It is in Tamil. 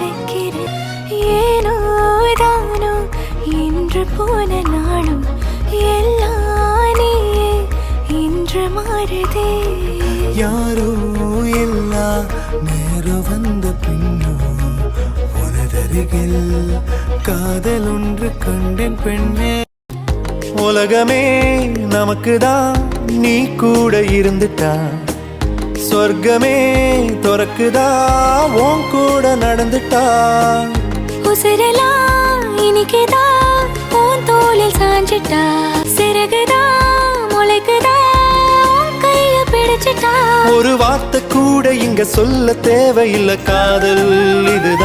வைக்கிறேன். ஏனோ தானோ இன்று போன நாளும் எல்லாம் நீயே இன்று மாறுதே. யாரோ எல்லா நேரம் வந்த பின்னோ உனதருகில் காதல் ஒன்று கண்டேன் பெண்ணே. உலகமே நமக்குதான் நீ கூட இருந்துட்டா, சொர்க்கமே துறக்குதா உன் கூட நடந்துட்டா. உசிரெல்லாம் இனிக்குதா உன் தோளில் சாஞ்சிட்டா, சிறகுதா முளைக்குதா உன் கைய பிடிச்சிட்டா. ஒரு வார்த்தை கூட இங்க சொல்ல தேவையில்லை, காதல் இதுதான்.